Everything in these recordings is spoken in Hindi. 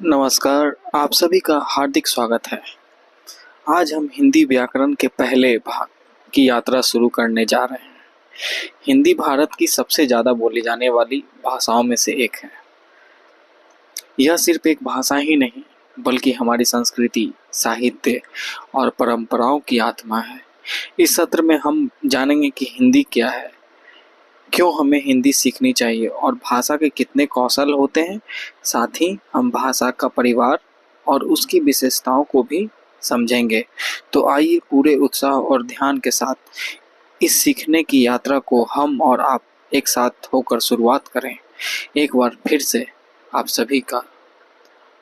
नमस्कार, आप सभी का हार्दिक स्वागत है। आज हम हिंदी व्याकरण के पहले भाग की यात्रा शुरू करने जा रहे हैं। हिंदी भारत की सबसे ज़्यादा बोली जाने वाली भाषाओं में से एक है। यह सिर्फ एक भाषा ही नहीं, बल्कि हमारी संस्कृति, साहित्य और परंपराओं की आत्मा है। इस सत्र में हम जानेंगे कि हिंदी क्या है, क्यों हमें हिंदी सीखनी चाहिए और भाषा के कितने कौशल होते हैं। साथ ही हम भाषा का परिवार और उसकी विशेषताओं को भी समझेंगे। तो आइए पूरे उत्साह और ध्यान के साथ इस सीखने की यात्रा को हम और आप एक साथ होकर शुरुआत करें। एक बार फिर से आप सभी का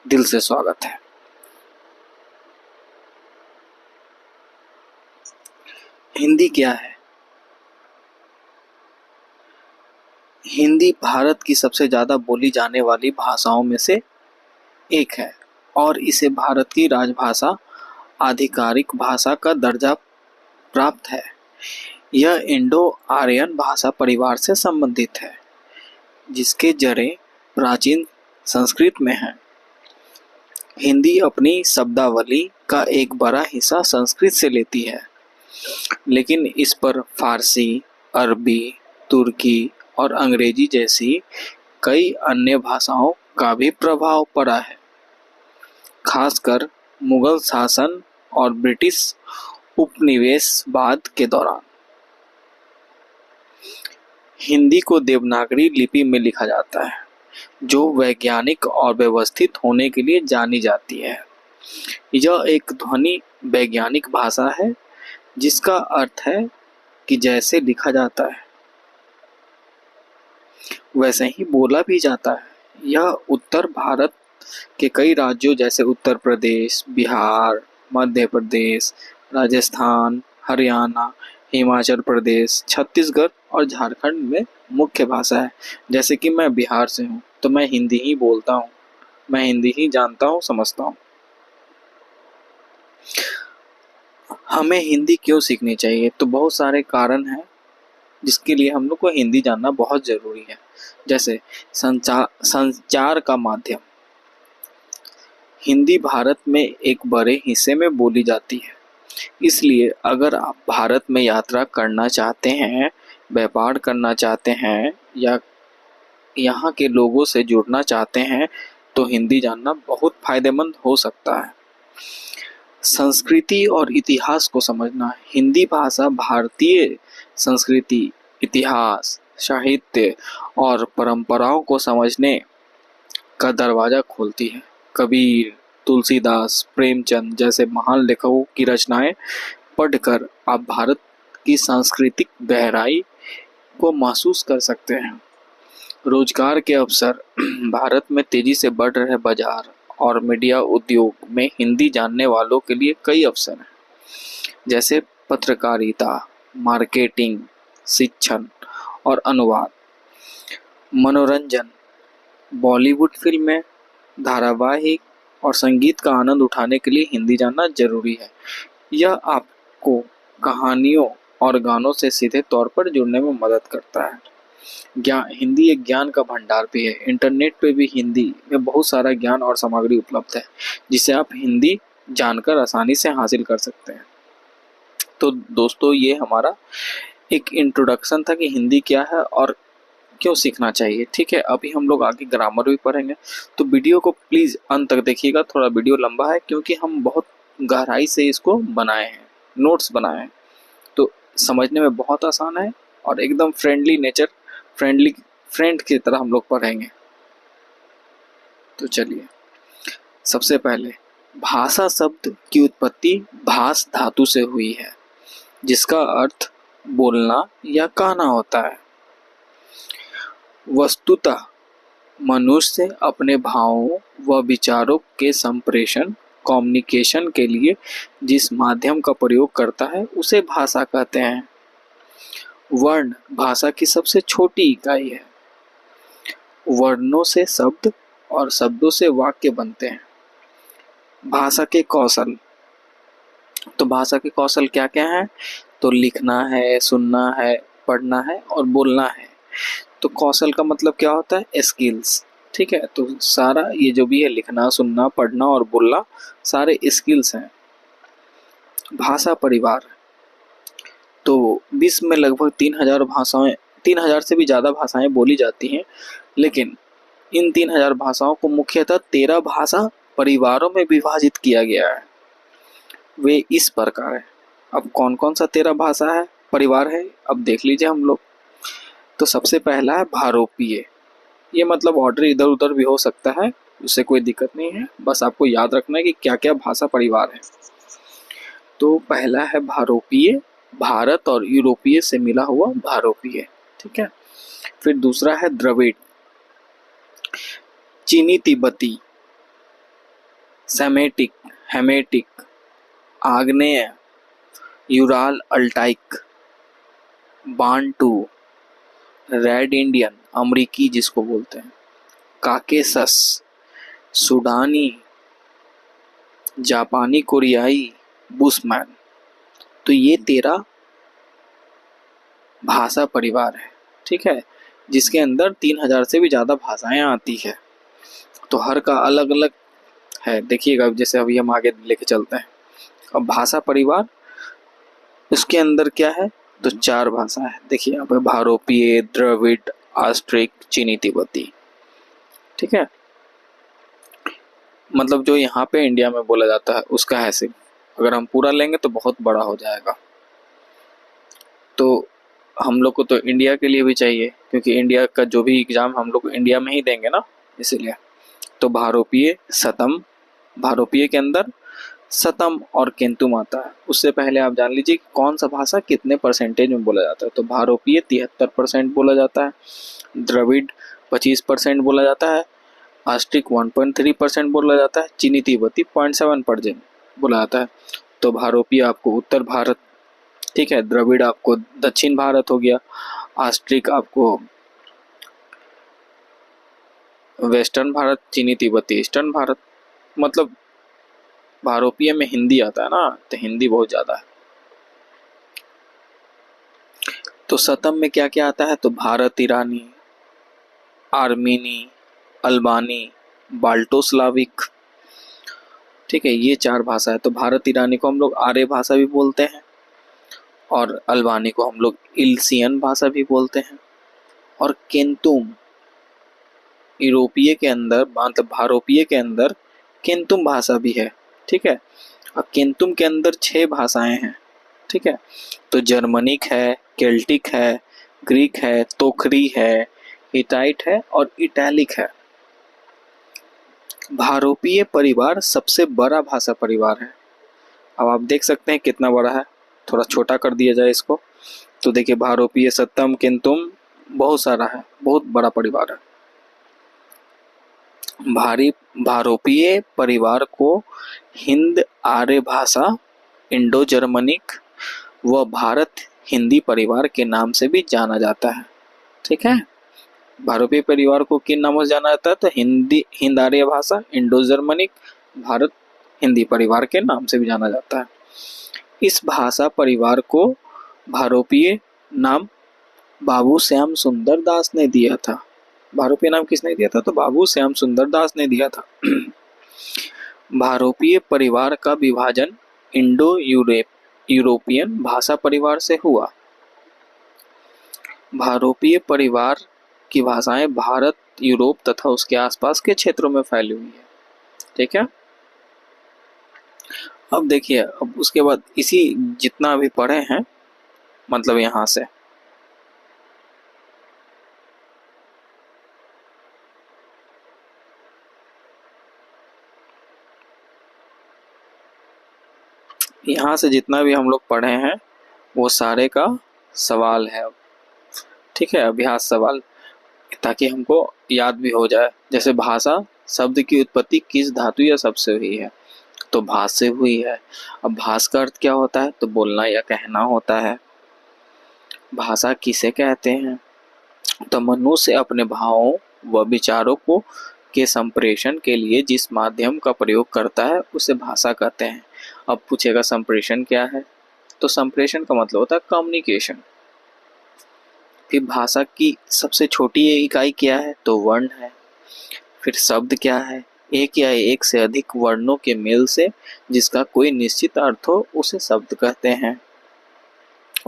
दिल से स्वागत है। हिंदी क्या है? हिंदी भारत की सबसे ज़्यादा बोली जाने वाली भाषाओं में से एक है और इसे भारत की राजभाषा, आधिकारिक भाषा का दर्जा प्राप्त है। यह इंडो आर्यन भाषा परिवार से संबंधित है, जिसके जड़ें प्राचीन संस्कृत में हैं। हिंदी अपनी शब्दावली का एक बड़ा हिस्सा संस्कृत से लेती है, लेकिन इस पर फारसी, अरबी, तुर्की और अंग्रेजी जैसी कई अन्य भाषाओं का भी प्रभाव पड़ा है। खासकर मुगल शासन और ब्रिटिश उपनिवेशवाद के दौरान हिंदी को देवनागरी लिपि में लिखा जाता है, जो वैज्ञानिक और व्यवस्थित होने के लिए जानी जाती है। यह एक ध्वनि वैज्ञानिक भाषा है, जिसका अर्थ है कि जैसे लिखा जाता है वैसे ही बोला भी जाता है। यह उत्तर भारत के कई राज्यों जैसे उत्तर प्रदेश, बिहार, मध्य प्रदेश, राजस्थान, हरियाणा, हिमाचल प्रदेश, छत्तीसगढ़ और झारखंड में मुख्य भाषा है। जैसे कि मैं बिहार से हूँ, तो मैं हिंदी ही बोलता हूँ, मैं हिंदी ही जानता हूँ, समझता हूँ। हमें हिंदी क्यों सीखनी चाहिए? तो बहुत सारे कारण हैं जिसके लिए हम लोग को हिंदी जानना बहुत ज़रूरी है। जैसे संचार का माध्यम। हिंदी भारत में एक बड़े हिस्से में बोली जाती है, इसलिए अगर आप भारत में यात्रा करना चाहते हैं, व्यापार करना चाहते हैं या यहाँ के लोगों से जुड़ना चाहते हैं, तो हिंदी जानना बहुत फायदेमंद हो सकता है। संस्कृति और इतिहास को समझना। हिंदी भाषा भारतीय संस्कृति, इतिहास, साहित्य और परंपराओं को समझने का दरवाजा खोलती है। कबीर, तुलसीदास, प्रेमचंद जैसे महान लेखकों की रचनाएं पढ़कर आप भारत की सांस्कृतिक गहराई को महसूस कर सकते हैं। रोजगार के अवसर। भारत में तेजी से बढ़ रहे बाजार और मीडिया उद्योग में हिंदी जानने वालों के लिए कई अवसर हैं, जैसे पत्रकारिता, मार्केटिंग, शिक्षण और अनुवाद। मनोरंजन। बॉलीवुड फिल्में, धारावाहिक और संगीत का आनंद उठाने के लिए हिंदी जानना जरूरी है। यह आपको कहानियों और गानों से सीधे तौर पर जुड़ने में मदद करता है। हिंदी एक ज्ञान का भंडार भी है। इंटरनेट पे भी हिंदी में बहुत सारा ज्ञान और सामग्री उपलब्ध है, जिसे आप हिंदी जानकर आसानी से हासिल कर सकते हैं। तो दोस्तों, ये हमारा एक इंट्रोडक्शन था कि हिंदी क्या है और क्यों सीखना चाहिए। ठीक है, अभी हम लोग आगे ग्रामर भी पढ़ेंगे, तो वीडियो को प्लीज़ अंत तक देखिएगा। थोड़ा वीडियो लंबा है क्योंकि हम बहुत गहराई से इसको बनाए हैं, नोट्स बनाए हैं, तो समझने में बहुत आसान है और एकदम फ्रेंड की तरह हम लोग पढ़ेंगे। तो चलिए, सबसे पहले भाषा शब्द की उत्पत्ति भास धातु से हुई है, जिसका अर्थ बोलना या कहना होता है। वस्तुतः मनुष्य अपने भावों व विचारों के संप्रेषण, कम्युनिकेशन के लिए जिस माध्यम का प्रयोग करता है, उसे भाषा कहते हैं। वर्ण भाषा की सबसे छोटी इकाई है। वर्णों से शब्द और शब्दों से वाक्य बनते हैं। भाषा के कौशल। तो भाषा के कौशल क्या क्या हैं? तो लिखना है, सुनना है, पढ़ना है और बोलना है। तो कौशल का मतलब क्या होता है? स्किल्स। ठीक है, तो सारा ये जो भी है लिखना, सुनना, पढ़ना और बोलना सारे स्किल्स हैं। भाषा परिवार, तो विश्व में लगभग 3000 भाषाएं, 3000 से भी ज़्यादा भाषाएं बोली जाती हैं, लेकिन इन 3000 भाषाओं को मुख्यतः 13 भाषा परिवारों में विभाजित किया गया है। वे इस प्रकार है। अब कौन कौन सा 13 भाषा है, परिवार है, अब देख लीजिए हम लोग। तो सबसे पहला है भारोपीय। ये मतलब ऑर्डर इधर उधर भी हो सकता है, उससे कोई दिक्कत नहीं है, बस आपको याद रखना है कि क्या क्या भाषा परिवार है। तो पहला है भारोपीय, भारत और यूरोपीय से मिला हुआ भारोपीय, ठीक है। फिर दूसरा है द्रविड़, चीनी तिब्बती, सेमेटिक, हेमेटिक, आग्नेय, Ural Altaic, Bantu, red Indian, अमरीकी जिसको बोलते हैं, काकेसस, सूडानी, जापानी, कोरियाई, बुशमैन। तो ये 13 भाषा परिवार है, ठीक है, जिसके अंदर 3000 से भी ज़्यादा भाषाएं आती है। तो हर का अलग अलग है, देखिएगा जैसे अभी हम आगे लेके चलते हैं। अब भाषा परिवार, उसके अंदर क्या है, तो 4 भाषा है। देखिए यहाँ पे भारोपीय, द्रविड़, ऑस्ट्रिक, चीनी तिब्बती, ठीक है। मतलब जो यहाँ पे इंडिया में बोला जाता है उसका है सिर्फ, अगर हम पूरा लेंगे तो बहुत बड़ा हो जाएगा। तो हम लोग को तो इंडिया के लिए भी चाहिए, क्योंकि इंडिया का जो भी एग्जाम हम लोग इंडिया में ही देंगे ना, इसीलिए। तो भारोपीय, सतम, भारोपीय के अंदर सतम और केंतुम आता है। उससे पहले आप जान लीजिए कौन सा भाषा कितने परसेंटेज में बोला जाता है। तो भारोपीय 73% बोला जाता है, द्रविड़ 25% बोला जाता है, ऑस्ट्रिक 1.3% बोला जाता है, चीनी तिब्बती 0.7% बोला जाता है। तो भारोपीय आपको उत्तर भारत, ठीक है, द्रविड़ आपको दक्षिण भारत हो गया, ऑस्ट्रिक आपको वेस्टर्न भारत, चीनी तिब्बती ईस्टर्न भारत। मतलब भारोपीय में हिंदी आता है ना, तो हिंदी बहुत ज्यादा है। तो सतम में क्या क्या आता है, तो भारत ईरानी, आर्मीनी, अल्बानी, बाल्टोस्लाविक, ठीक है, ये 4 भाषा है। तो भारत ईरानी को हम लोग आर्य भाषा भी बोलते हैं, और अल्बानी को हम लोग इल्सियन भाषा भी बोलते हैं, और केंतुम यूरोपीय के अंदर, मतलब भारोपीय के अंदर केंतुम भाषा भी है, ठीक है। अब केंतुम के अंदर 6 भाषाएं हैं, ठीक है। तो जर्मनिक है, केल्टिक है, ग्रीक है, तोखरी है, हिटाइट है और इटैलिक है। भारोपीय परिवार सबसे बड़ा भाषा परिवार है। अब आप देख सकते हैं कितना बड़ा है, थोड़ा छोटा कर दिया जाए इसको, तो देखिए भारोपीय, सतम, केंतुम, बहुत सारा है, बहुत बड़ा परिवार है। भारोपीय परिवार को हिंद आर्य भाषा, इंडो जर्मनिक व भारत हिंदी परिवार के नाम से भी जाना जाता है, ठीक है। भारोपीय परिवार को किन नामों से जाना जाता है, तो हिंद आर्य भाषा, इंडो जर्मनिक, भारत हिंदी परिवार के नाम से भी जाना जाता है। इस भाषा परिवार को भारोपीय नाम बाबू श्याम सुंदर दास ने दिया था। भारोपीय नाम किसने दिया था, तो बाबू श्याम सुंदर दास ने दिया था। भारोपीय परिवार का विभाजन इंडो यूरोपियन भाषा परिवार से हुआ। भारोपीय परिवार की भाषाएं भारत, यूरोप तथा उसके आसपास के क्षेत्रों में फैली हुई है, ठीक है। अब देखिए, अब उसके बाद इसी जितना अभी पढ़े हैं, मतलब यहाँ से जितना भी हम लोग पढ़े हैं वो सारे का सवाल है, ठीक है, अभ्यास सवाल, ताकि हमको याद भी हो जाए। जैसे भाषा शब्द की उत्पत्ति किस धातु या शब्द से हुई है, तो भाष से हुई है। अब भाष का अर्थ क्या होता है, तो बोलना या कहना होता है। भाषा किसे कहते हैं, तो मनुष्य अपने भावों व विचारों को के संप्रेषण के लिए जिस माध्यम का प्रयोग करता है उसे भाषा कहते हैं। अब पूछेगा संप्रेषण क्या है, तो संप्रेषण का मतलब होता है कम्युनिकेशन। फिर भाषा की सबसे छोटी इकाई क्या है, तो वर्ण है। फिर शब्द क्या है? एक या एक से अधिक वर्णों के मेल से जिसका कोई निश्चित अर्थ हो उसे शब्द कहते हैं।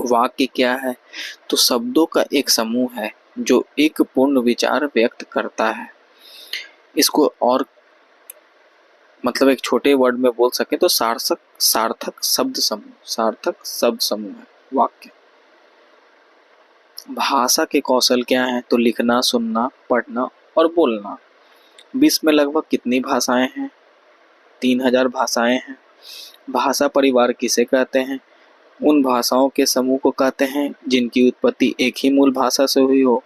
वाक्य क्या है? तो शब्दों का एक समूह है जो एक पूर्ण विचार व्यक्त करता है। इसको और मतलब एक छोटे वर्ड में बोल सके तो सार्थक शब्द समूह है वाक्य। भाषा के कौशल क्या है? तो लिखना, सुनना, पढ़ना और बोलना। विश्व में लगभग कितनी भाषाएं हैं? 3000 भाषाएं हैं। भाषा परिवार किसे कहते हैं? उन भाषाओं के समूह को कहते हैं जिनकी उत्पत्ति एक ही मूल भाषा से हुई हो।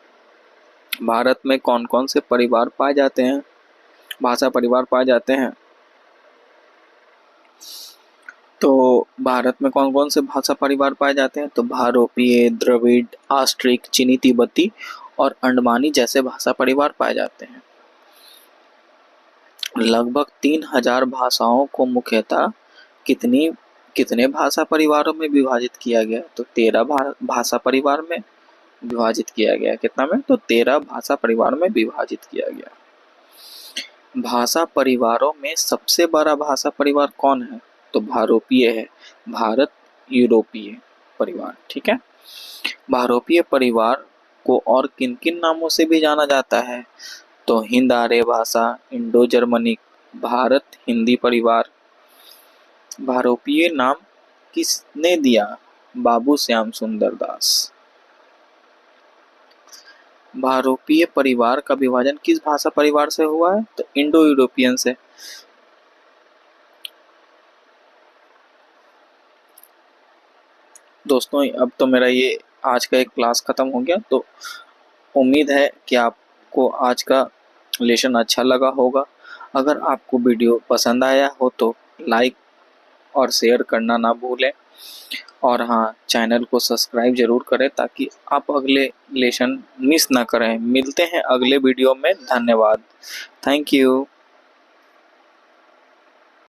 भारत में कौन कौन से परिवार पाए जाते हैं? भाषा परिवार पाए जाते हैं। तो भारत में कौन कौन से भाषा परिवार पाए जाते हैं? तो भारोपीय, द्रविड़, आस्ट्रिक, चीनी तिब्बती और अंडमानी जैसे भाषा परिवार पाए जाते हैं। लगभग 3000 भाषाओं को मुख्यतः कितने भाषा परिवारों में विभाजित किया गया? तो 13 भाषा परिवार में विभाजित किया गया। कितना में? तो 13 भाषा परिवार में विभाजित किया गया। भाषा परिवारों में सबसे बड़ा भाषा परिवार कौन है? तो भारोपीय है। भारत यूरोपीय परिवार। ठीक है। भारोपीय परिवार को और किन किन नामों से भी जाना जाता है? तो हिंद आर्य भाषा, इंडो जर्मनिक, भारत हिंदी परिवार। भारोपीय नाम किसने दिया? बाबू श्याम सुंदर दास। भारोपीय परिवार का विभाजन किस भाषा परिवार से हुआ है? तो इंडो यूरोपियन से। दोस्तों अब तो मेरा ये आज का एक क्लास खत्म हो गया, तो उम्मीद है कि आपको आज का लेसन अच्छा लगा होगा। अगर आपको वीडियो पसंद आया हो तो लाइक और शेयर करना ना भूलें, और हाँ, चैनल को सब्सक्राइब जरूर करें ताकि आप अगले लेसन मिस ना करें। मिलते हैं अगले वीडियो में। धन्यवाद। Thank you.